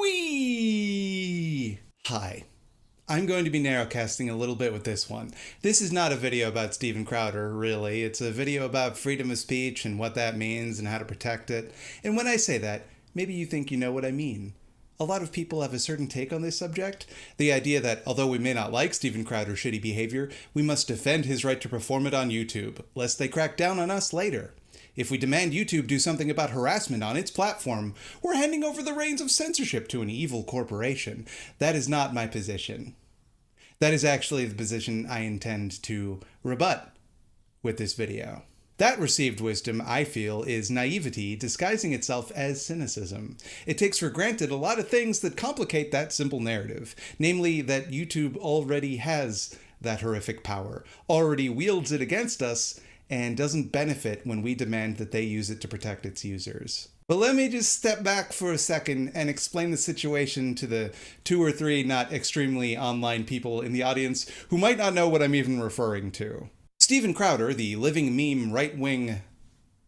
Whee! Hi. I'm going to be narrowcasting a little bit with this one. This is not a video about Steven Crowder, really. It's a video about freedom of speech and what that means and how to protect it. And when I say that, maybe you think you know what I mean. A lot of people have a certain take on this subject. The idea that, although we may not like Steven Crowder's shitty behavior, we must defend his right to perform it on YouTube, lest they crack down on us later. If we demand YouTube do something about harassment on its platform, we're handing over the reins of censorship to an evil corporation. That is not my position. That is actually the position I intend to rebut with this video. That received wisdom, I feel, is naivety disguising itself as cynicism. It takes for granted a lot of things that complicate that simple narrative, namely that YouTube already has that horrific power, already wields it against us, and doesn't benefit when we demand that they use it to protect its users. But let me just step back for a second and explain the situation to the 2 or 3 not extremely online people in the audience who might not know what I'm even referring to. Steven Crowder, the living meme right-wing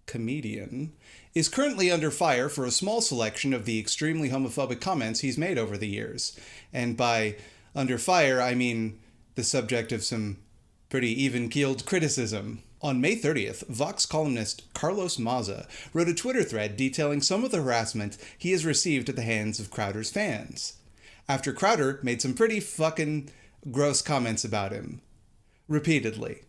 comedian, is currently under fire for a small selection of the extremely homophobic comments he's made over the years. And by under fire, I mean the subject of some pretty even-keeled criticism. On May 30th, Vox columnist Carlos Maza wrote a Twitter thread detailing some of the harassment he has received at the hands of Crowder's fans, after Crowder made some pretty fucking gross comments about him, repeatedly,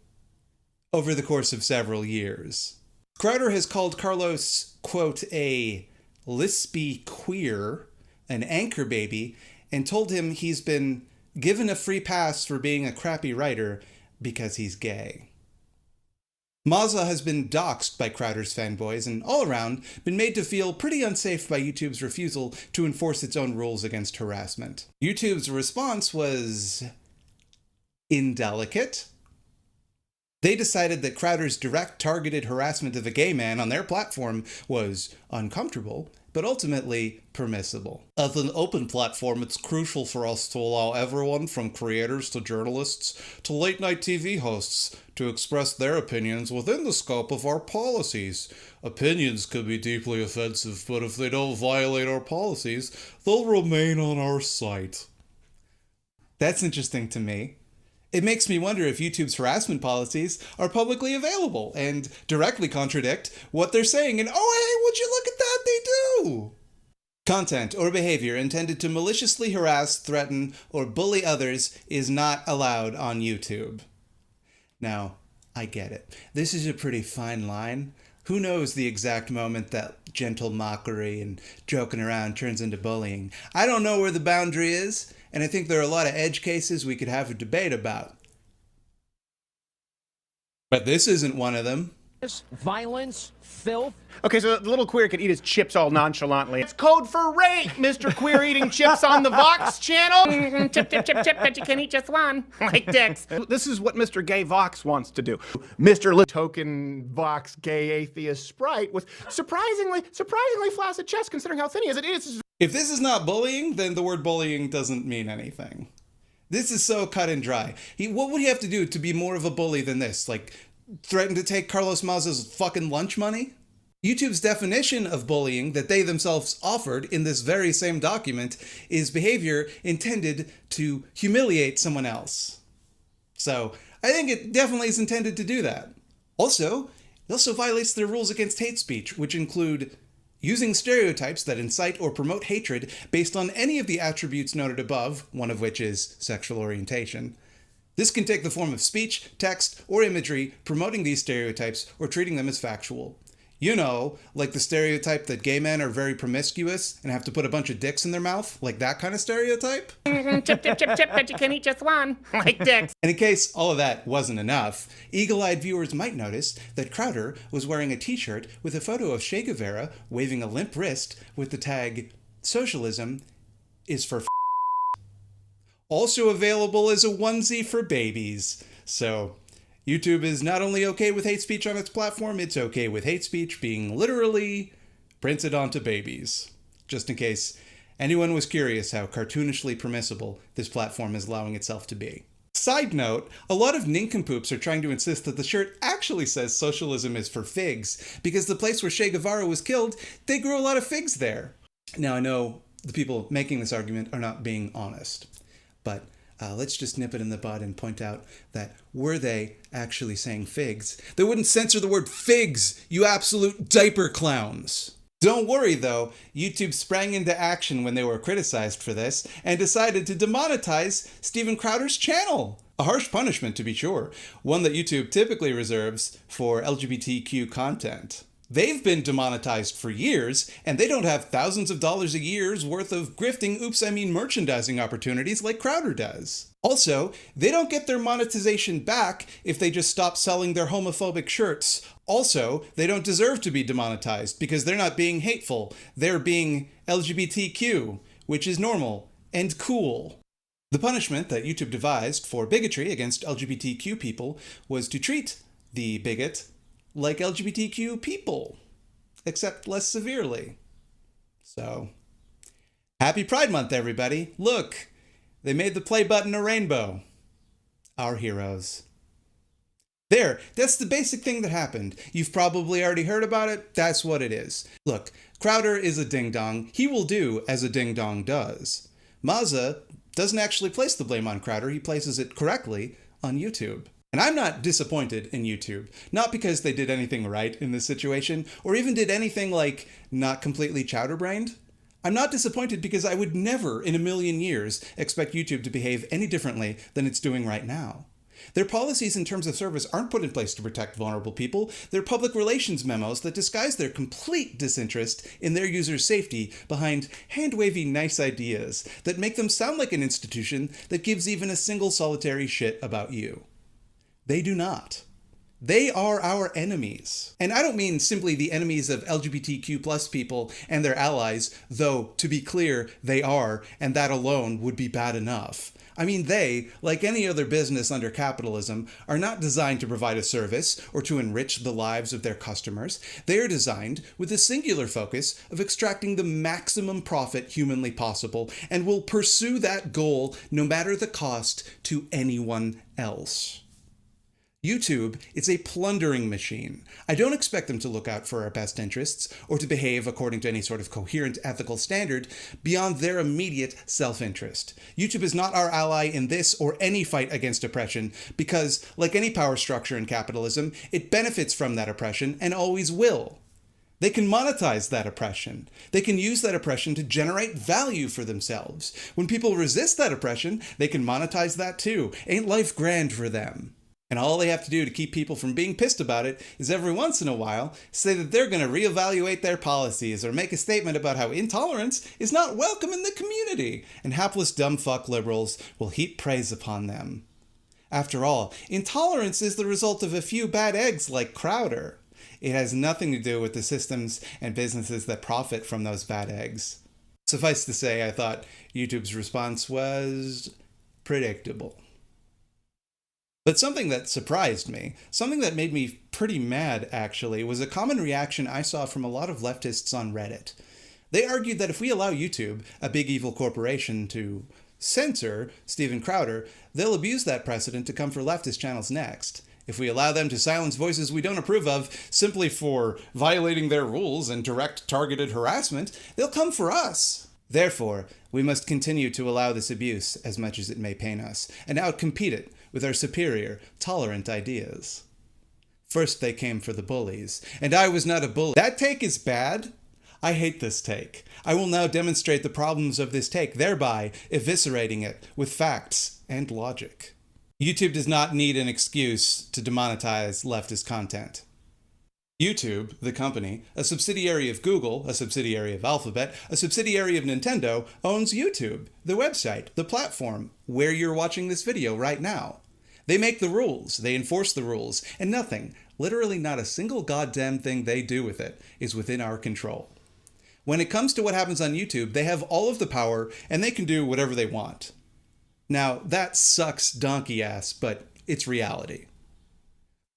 over the course of several years. Crowder has called Carlos, quote, a lispy queer, an anchor baby, and told him he's been given a free pass for being a crappy writer because he's gay. Maza has been doxxed by Crowder's fanboys and, all around, been made to feel pretty unsafe by YouTube's refusal to enforce its own rules against harassment. YouTube's response was indelicate. They decided that Crowder's direct targeted harassment of a gay man on their platform was uncomfortable, but ultimately permissible. As an open platform, it's crucial for us to allow everyone from creators to journalists to late-night TV hosts to express their opinions within the scope of our policies. Opinions could be deeply offensive, but if they don't violate our policies, they'll remain on our site. That's interesting to me. It makes me wonder if YouTube's harassment policies are publicly available and directly contradict what they're saying. And oh, hey, would you look at that? They do! Content or behavior intended to maliciously harass, threaten, or bully others is not allowed on YouTube. Now, I get it. This is a pretty fine line. Who knows the exact moment that gentle mockery and joking around turns into bullying? I don't know where the boundary is, and I think there are a lot of edge cases we could have a debate about. But this isn't one of them. Violence, filth. Okay, so the little queer could eat his chips all nonchalantly. It's code for rape, Mr. Queer eating chips on the Vox channel. Chip, chip, chip, chip, but you can eat just one. Like dicks. This is what Mr. Gay Vox wants to do. Mr. Token Vox Gay Atheist Sprite with surprisingly flaccid chest considering how thin he is. It is. If this is not bullying, then the word bullying doesn't mean anything. This is so cut and dry. What would he have to do to be more of a bully than this? Like, threaten to take Carlos Maza's fucking lunch money? YouTube's definition of bullying that they themselves offered in this very same document is behavior intended to humiliate someone else. So, I think it definitely is intended to do that. Also, it also violates their rules against hate speech, which include using stereotypes that incite or promote hatred based on any of the attributes noted above, one of which is sexual orientation. This can take the form of speech, text, or imagery promoting these stereotypes or treating them as factual. You know, like the stereotype that gay men are very promiscuous and have to put a bunch of dicks in their mouth, like that kind of stereotype? Chip, chip, chip, chip, but you can eat just one. Like dicks. And in case all of that wasn't enough, eagle-eyed viewers might notice that Crowder was wearing a t-shirt with a photo of Che Guevara waving a limp wrist with the tag, "Socialism is for f***." Also available as a onesie for babies. So, YouTube is not only okay with hate speech on its platform, it's okay with hate speech being literally printed onto babies. Just in case anyone was curious how cartoonishly permissible this platform is allowing itself to be. Side note, a lot of nincompoops are trying to insist that the shirt actually says socialism is for figs, because the place where Che Guevara was killed, they grew a lot of figs there. Now I know the people making this argument are not being honest. But let's just nip it in the bud and point out that were they actually saying figs, they wouldn't censor the word figs, you absolute diaper clowns. Don't worry though, YouTube sprang into action when they were criticized for this and decided to demonetize Steven Crowder's channel. A harsh punishment to be sure, one that YouTube typically reserves for LGBTQ content. They've been demonetized for years, and they don't have thousands of dollars a year's worth of grifting merchandising opportunities like Crowder does. Also, they don't get their monetization back if they just stop selling their homophobic shirts. Also, they don't deserve to be demonetized because they're not being hateful. They're being LGBTQ, which is normal and cool. The punishment that YouTube devised for bigotry against LGBTQ people was to treat the bigot like LGBTQ people, except less severely. So, happy Pride Month, everybody. Look, they made the play button a rainbow. Our heroes. There, that's the basic thing that happened. You've probably already heard about it. That's what it is. Look, Crowder is a ding-dong. He will do as a ding-dong does. Mazza doesn't actually place the blame on Crowder. He places it correctly on YouTube. And I'm not disappointed in YouTube, not because they did anything right in this situation, or even did anything like not completely chowder-brained. I'm not disappointed because I would never in a million years expect YouTube to behave any differently than it's doing right now. Their policies in terms of service aren't put in place to protect vulnerable people. They're public relations memos that disguise their complete disinterest in their users' safety behind hand-wavy nice ideas that make them sound like an institution that gives even a single solitary shit about you. They do not. They are our enemies. And I don't mean simply the enemies of LGBTQ plus people and their allies, though, to be clear, they are, and that alone would be bad enough. I mean they, like any other business under capitalism, are not designed to provide a service or to enrich the lives of their customers. They are designed with a singular focus of extracting the maximum profit humanly possible and will pursue that goal no matter the cost to anyone else. YouTube is a plundering machine. I don't expect them to look out for our best interests or to behave according to any sort of coherent ethical standard beyond their immediate self-interest. YouTube is not our ally in this or any fight against oppression because, like any power structure in capitalism, it benefits from that oppression and always will. They can monetize that oppression. They can use that oppression to generate value for themselves. When people resist that oppression, they can monetize that too. Ain't life grand for them? And all they have to do to keep people from being pissed about it is every once in a while say that they're going to reevaluate their policies or make a statement about how intolerance is not welcome in the community, and hapless dumb fuck liberals will heap praise upon them. After all, intolerance is the result of a few bad eggs like Crowder. It has nothing to do with the systems and businesses that profit from those bad eggs. Suffice to say, I thought YouTube's response was predictable. But something that surprised me, something that made me pretty mad actually, was a common reaction I saw from a lot of leftists on Reddit. They argued that if we allow YouTube, a big evil corporation, to censor Steven Crowder, they'll abuse that precedent to come for leftist channels next. If we allow them to silence voices we don't approve of simply for violating their rules and direct targeted harassment, they'll come for us. Therefore, we must continue to allow this abuse as much as it may pain us, and outcompete it with our superior, tolerant ideas. First they came for the bullies, and I was not a bully. That take is bad. I hate this take. I will now demonstrate the problems of this take, thereby eviscerating it with facts and logic. YouTube does not need an excuse to demonetize leftist content. YouTube, the company, a subsidiary of Google, a subsidiary of Alphabet, a subsidiary of Nintendo, owns YouTube, the website, the platform, where you're watching this video right now. They make the rules, they enforce the rules, and nothing, literally not a single goddamn thing they do with it, is within our control. When it comes to what happens on YouTube, they have all of the power, and they can do whatever they want. Now, that sucks donkey ass, but it's reality.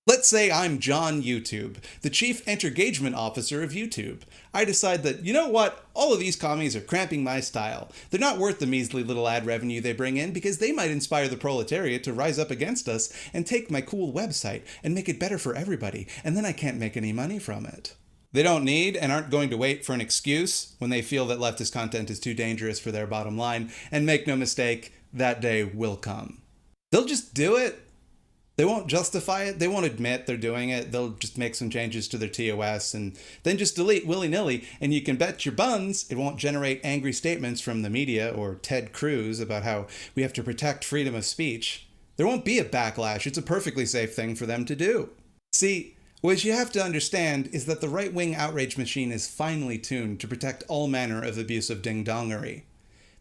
Let's say I'm John YouTube, the Chief Entergagement Officer of YouTube. I decide that, you know what, all of these commies are cramping my style. They're not worth the measly little ad revenue they bring in because they might inspire the proletariat to rise up against us and take my cool website and make it better for everybody, and then I can't make any money from it. They don't need and aren't going to wait for an excuse when they feel that leftist content is too dangerous for their bottom line, and make no mistake, that day will come. They'll just do it. They won't justify it. They won't admit they're doing it. They'll just make some changes to their TOS and then just delete willy-nilly, and you can bet your buns it won't generate angry statements from the media or Ted Cruz about how we have to protect freedom of speech. There won't be a backlash. It's a perfectly safe thing for them to do. See, what you have to understand is that the right-wing outrage machine is finely tuned to protect all manner of abusive ding-dongery.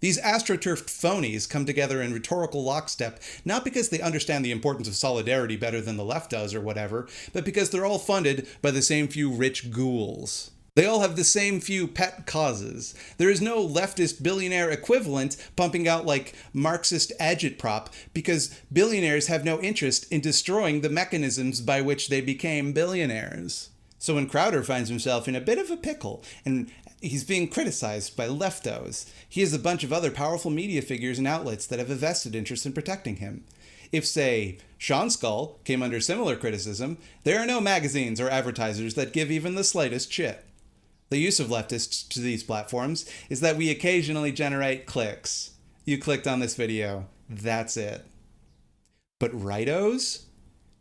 These astroturfed phonies come together in rhetorical lockstep, not because they understand the importance of solidarity better than the left does or whatever, but because they're all funded by the same few rich ghouls. They all have the same few pet causes. There is no leftist billionaire equivalent pumping out like Marxist agitprop because billionaires have no interest in destroying the mechanisms by which they became billionaires. So when Crowder finds himself in a bit of a pickle and he's being criticized by leftos, he has a bunch of other powerful media figures and outlets that have a vested interest in protecting him. If, say, Sean Skull came under similar criticism, there are no magazines or advertisers that give even the slightest shit. The use of leftists to these platforms is that we occasionally generate clicks. You clicked on this video, that's it. But rightos?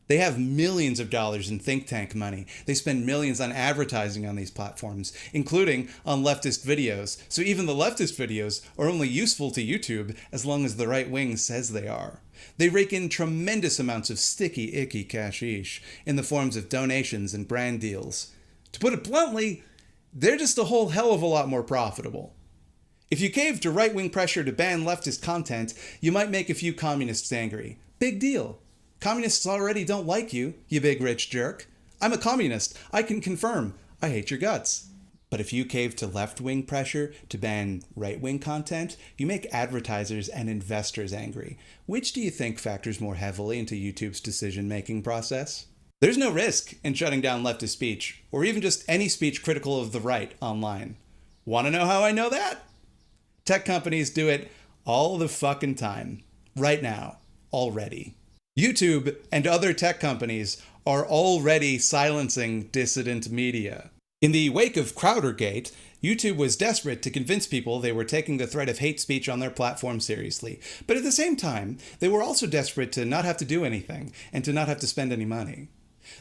They have millions of dollars in think tank money. They spend millions on advertising on these platforms, including on leftist videos. So even the leftist videos are only useful to YouTube as long as the right wing says they are. They rake in tremendous amounts of sticky, icky cashish in the forms of donations and brand deals. To put it bluntly, they're just a whole hell of a lot more profitable. If you cave to right-wing pressure to ban leftist content, you might make a few communists angry. Big deal. Communists already don't like you, you big rich jerk. I'm a communist. I can confirm. I hate your guts. But if you cave to left-wing pressure to ban right-wing content, you make advertisers and investors angry. Which do you think factors more heavily into YouTube's decision-making process? There's no risk in shutting down leftist speech, or even just any speech critical of the right online. Want to know how I know that? Tech companies do it all the fucking time. Right now. Already. YouTube and other tech companies are already silencing dissident media. In the wake of Crowdergate, YouTube was desperate to convince people they were taking the threat of hate speech on their platform seriously. But at the same time, they were also desperate to not have to do anything and to not have to spend any money.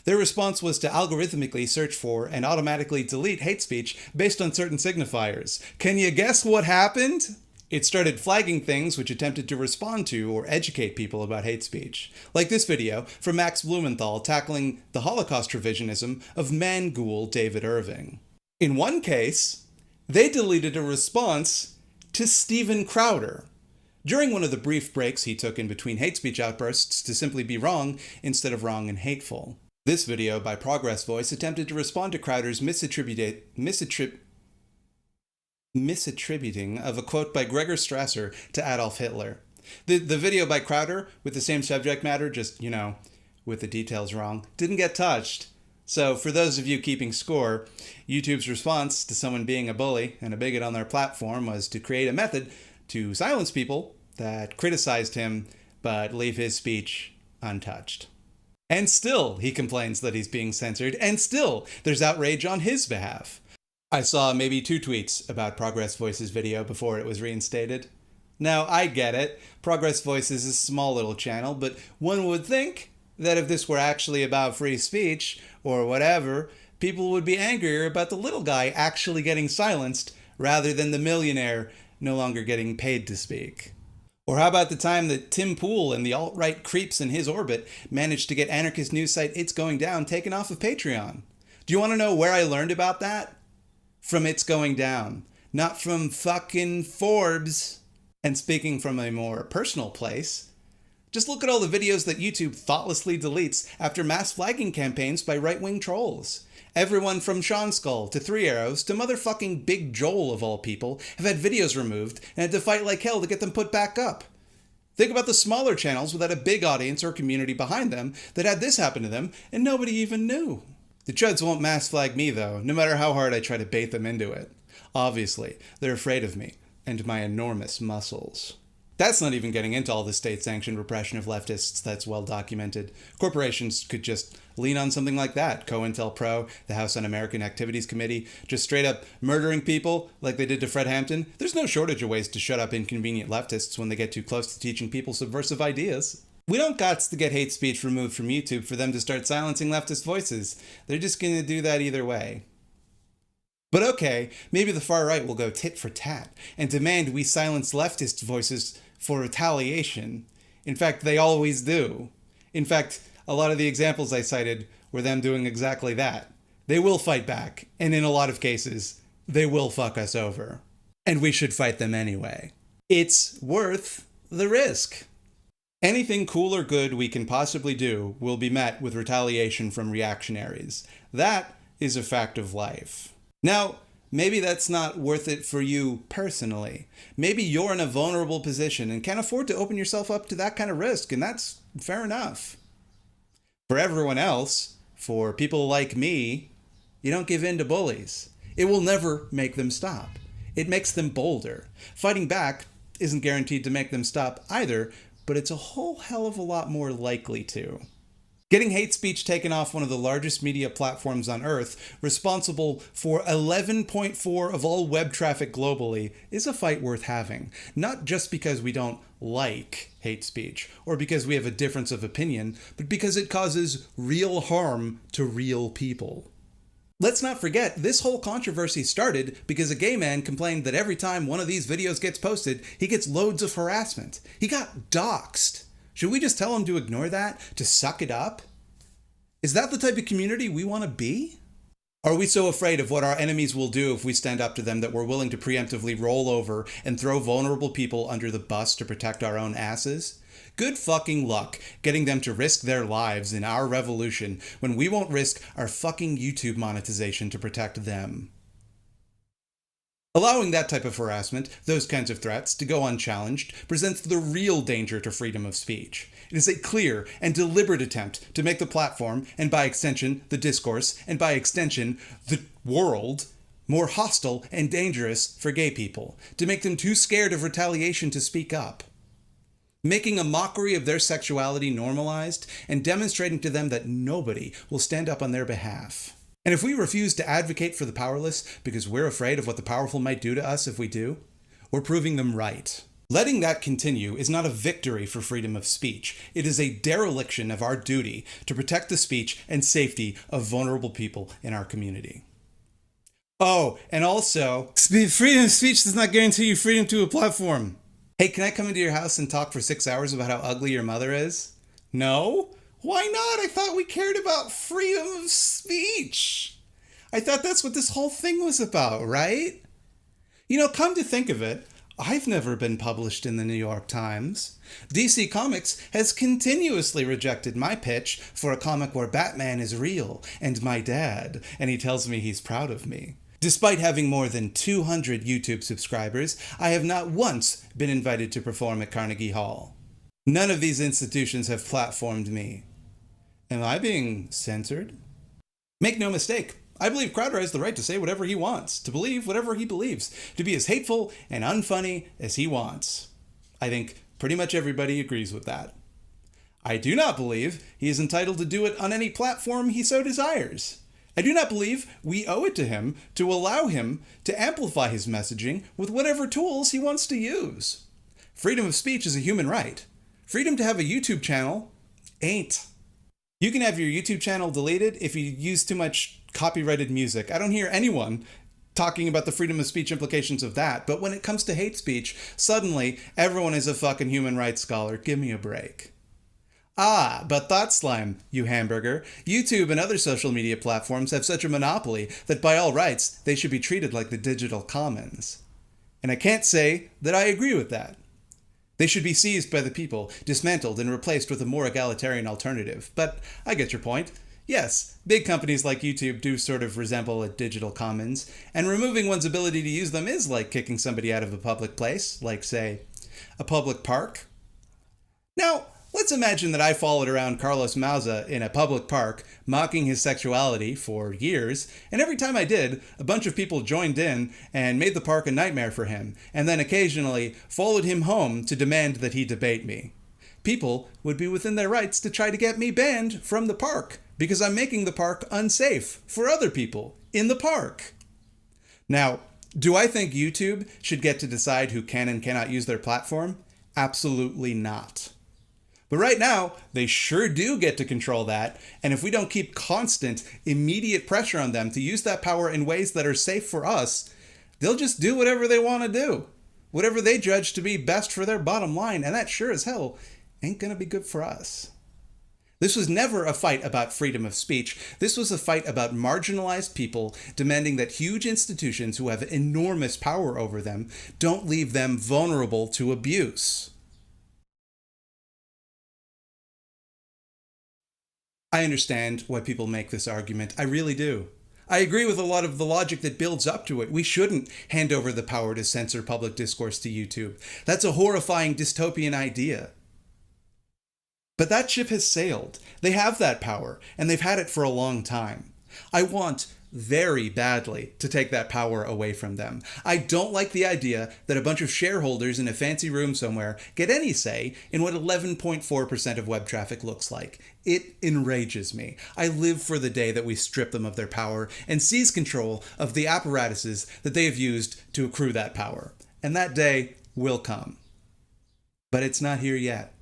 Their response was to algorithmically search for and automatically delete hate speech based on certain signifiers. Can you guess what happened? It started flagging things which attempted to respond to or educate people about hate speech. Like this video from Max Blumenthal tackling the Holocaust revisionism of man-ghoul David Irving. In one case, they deleted a response to Steven Crowder during one of the brief breaks he took in between hate speech outbursts to simply be wrong instead of wrong and hateful. This video by Progress Voice attempted to respond to Crowder's misattributing of a quote by Gregor Strasser to Adolf Hitler. The video by Crowder, with the same subject matter, just, with the details wrong, didn't get touched. So for those of you keeping score, YouTube's response to someone being a bully and a bigot on their platform was to create a method to silence people that criticized him but leave his speech untouched. And still, he complains that he's being censored, and still, there's outrage on his behalf. I saw maybe 2 tweets about Progress Voice's video before it was reinstated. Now, I get it. Progress Voice is a small little channel, but one would think that if this were actually about free speech, or whatever, people would be angrier about the little guy actually getting silenced, rather than the millionaire no longer getting paid to speak. Or how about the time that Tim Pool and the alt-right creeps in his orbit managed to get anarchist news site It's Going Down taken off of Patreon? Do you want to know where I learned about that? From It's Going Down, not from fucking Forbes. And speaking from a more personal place, just look at all the videos that YouTube thoughtlessly deletes after mass flagging campaigns by right-wing trolls. Everyone from Sean Skull to Three Arrows to motherfucking Big Joel of all people have had videos removed and had to fight like hell to get them put back up. Think about the smaller channels without a big audience or community behind them that had this happen to them and nobody even knew. The chuds won't mass flag me though, no matter how hard I try to bait them into it. Obviously, they're afraid of me and my enormous muscles. That's not even getting into all the state-sanctioned repression of leftists that's well documented. Corporations could just lean on something like that. COINTELPRO, the House Un-American Activities Committee, just straight up murdering people like they did to Fred Hampton. There's no shortage of ways to shut up inconvenient leftists when they get too close to teaching people subversive ideas. We don't gots to get hate speech removed from YouTube for them to start silencing leftist voices. They're just gonna do that either way. But okay, maybe the far right will go tit for tat and demand we silence leftist voices for retaliation. In fact, they always do. In fact, a lot of the examples I cited were them doing exactly that. They will fight back, and in a lot of cases, they will fuck us over. And we should fight them anyway. It's worth the risk. Anything cool or good we can possibly do will be met with retaliation from reactionaries. That is a fact of life. Now, maybe that's not worth it for you personally. Maybe you're in a vulnerable position and can't afford to open yourself up to that kind of risk, and that's fair enough. For everyone else, for people like me, you don't give in to bullies. It will never make them stop. It makes them bolder. Fighting back isn't guaranteed to make them stop either, but it's a whole hell of a lot more likely to. Getting hate speech taken off one of the largest media platforms on Earth, responsible for 11.4% of all web traffic globally, is a fight worth having. Not just because we don't like hate speech, or because we have a difference of opinion, but because it causes real harm to real people. Let's not forget, this whole controversy started because a gay man complained that every time one of these videos gets posted, he gets loads of harassment. He got doxxed. Should we just tell him to ignore that? To suck it up? Is that the type of community we want to be? Are we so afraid of what our enemies will do if we stand up to them that we're willing to preemptively roll over and throw vulnerable people under the bus to protect our own asses? Good fucking luck getting them to risk their lives in our revolution when we won't risk our fucking YouTube monetization to protect them. Allowing that type of harassment, those kinds of threats, to go unchallenged presents the real danger to freedom of speech. It is a clear and deliberate attempt to make the platform, and by extension, the discourse, and by extension, the world, more hostile and dangerous for gay people, to make them too scared of retaliation to speak up. Making a mockery of their sexuality normalized, and demonstrating to them that nobody will stand up on their behalf. And if we refuse to advocate for the powerless because we're afraid of what the powerful might do to us if we do, we're proving them right. Letting that continue is not a victory for freedom of speech. It is a dereliction of our duty to protect the speech and safety of vulnerable people in our community. Oh, and also, freedom of speech does not guarantee you freedom to a platform. Hey, can I come into your house and talk for 6 hours about how ugly your mother is? No? Why not? I thought we cared about freedom of speech. I thought that's what this whole thing was about, right? You know, come to think of it, I've never been published in the New York Times. DC Comics has continuously rejected my pitch for a comic where Batman is real and my dad, and he tells me he's proud of me. Despite having more than 200 YouTube subscribers, I have not once been invited to perform at Carnegie Hall. None of these institutions have platformed me. Am I being censored? Make no mistake, I believe Crowder has the right to say whatever he wants, to believe whatever he believes, to be as hateful and unfunny as he wants. I think pretty much everybody agrees with that. I do not believe he is entitled to do it on any platform he so desires. I do not believe we owe it to him to allow him to amplify his messaging with whatever tools he wants to use. Freedom of speech is a human right. Freedom to have a YouTube channel ain't. You can have your YouTube channel deleted if you use too much copyrighted music. I don't hear anyone talking about the freedom of speech implications of that, but when it comes to hate speech, suddenly everyone is a fucking human rights scholar. Give me a break. Ah, but thought slime, you hamburger. YouTube and other social media platforms have such a monopoly that by all rights, they should be treated like the digital commons. And I can't say that I agree with that. They should be seized by the people, dismantled, and replaced with a more egalitarian alternative. But I get your point. Yes, big companies like YouTube do sort of resemble a digital commons, and removing one's ability to use them is like kicking somebody out of a public place, like, say, a public park. Now, let's imagine that I followed around Carlos Mauza in a public park, mocking his sexuality for years, and every time I did, a bunch of people joined in and made the park a nightmare for him, and then occasionally followed him home to demand that he debate me. People would be within their rights to try to get me banned from the park, because I'm making the park unsafe for other people in the park. Now, do I think YouTube should get to decide who can and cannot use their platform? Absolutely not. But right now, they sure do get to control that, and if we don't keep constant, immediate pressure on them to use that power in ways that are safe for us, they'll just do whatever they want to do. Whatever they judge to be best for their bottom line, and that sure as hell ain't gonna be good for us. This was never a fight about freedom of speech. This was a fight about marginalized people demanding that huge institutions who have enormous power over them don't leave them vulnerable to abuse. I understand why people make this argument. I really do. I agree with a lot of the logic that builds up to it. We shouldn't hand over the power to censor public discourse to YouTube. That's a horrifying dystopian idea. But that ship has sailed. They have that power, and they've had it for a long time. I want very badly to take that power away from them. I don't like the idea that a bunch of shareholders in a fancy room somewhere get any say in what 11.4% of web traffic looks like. It enrages me. I live for the day that we strip them of their power and seize control of the apparatuses that they have used to accrue that power. And that day will come. But it's not here yet.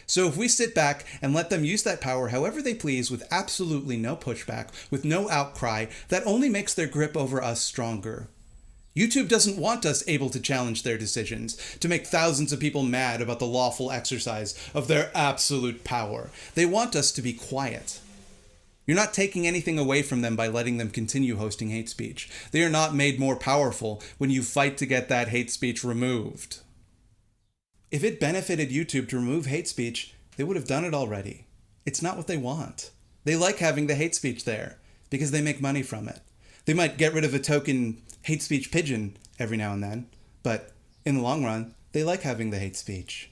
So if we sit back and let them use that power however they please with absolutely no pushback, with no outcry, that only makes their grip over us stronger. YouTube doesn't want us able to challenge their decisions, to make thousands of people mad about the lawful exercise of their absolute power. They want us to be quiet. You're not taking anything away from them by letting them continue hosting hate speech. They are not made more powerful when you fight to get that hate speech removed. If it benefited YouTube to remove hate speech, they would have done it already. It's not what they want. They like having the hate speech there because they make money from it. They might get rid of a token hate speech pigeon every now and then, but in the long run, they like having the hate speech.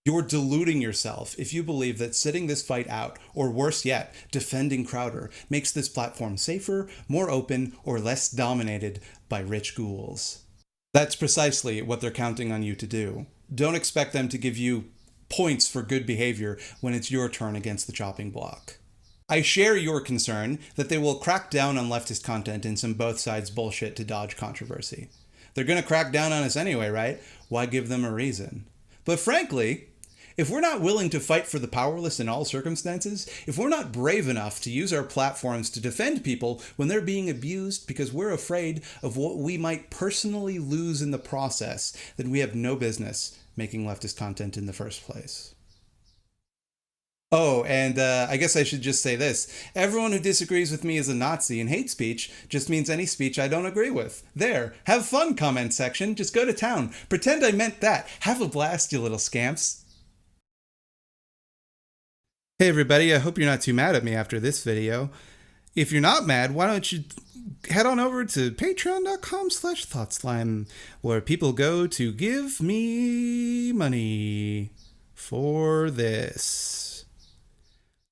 You're deluding yourself if you believe that sitting this fight out, or worse yet, defending Crowder, makes this platform safer, more open, or less dominated by rich ghouls. That's precisely what they're counting on you to do. Don't expect them to give you points for good behavior when it's your turn against the chopping block. I share your concern that they will crack down on leftist content and some both sides bullshit to dodge controversy. They're going to crack down on us anyway, right? Why give them a reason? But frankly, if we're not willing to fight for the powerless in all circumstances, if we're not brave enough to use our platforms to defend people when they're being abused because we're afraid of what we might personally lose in the process, then we have no business making leftist content in the first place. Oh, and I guess I should just say this. Everyone who disagrees with me is a Nazi, and hate speech just means any speech I don't agree with. There. Have fun, comment section. Just go to town. Pretend I meant that. Have a blast, you little scamps. Hey everybody, I hope you're not too mad at me after this video. If you're not mad, why don't you head on over to patreon.com/thoughtslime, where people go to give me money for this.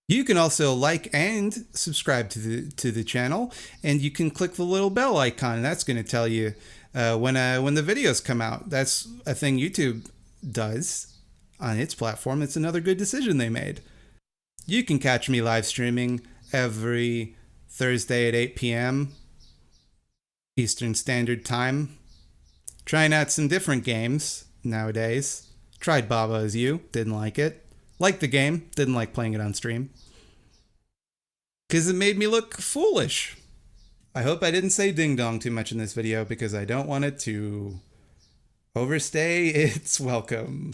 You can also like and subscribe to the channel, and you can click the little bell icon. That's going to tell you when the videos come out. That's a thing YouTube does on its platform. It's another good decision they made. You can catch me live streaming every Thursday at 8 p.m. Eastern Standard Time. Trying out some different games nowadays. Tried Baba Is You, didn't like it. Liked the game, didn't like playing it on stream. Because it made me look foolish. I hope I didn't say ding dong too much in this video because I don't want it to overstay its welcome.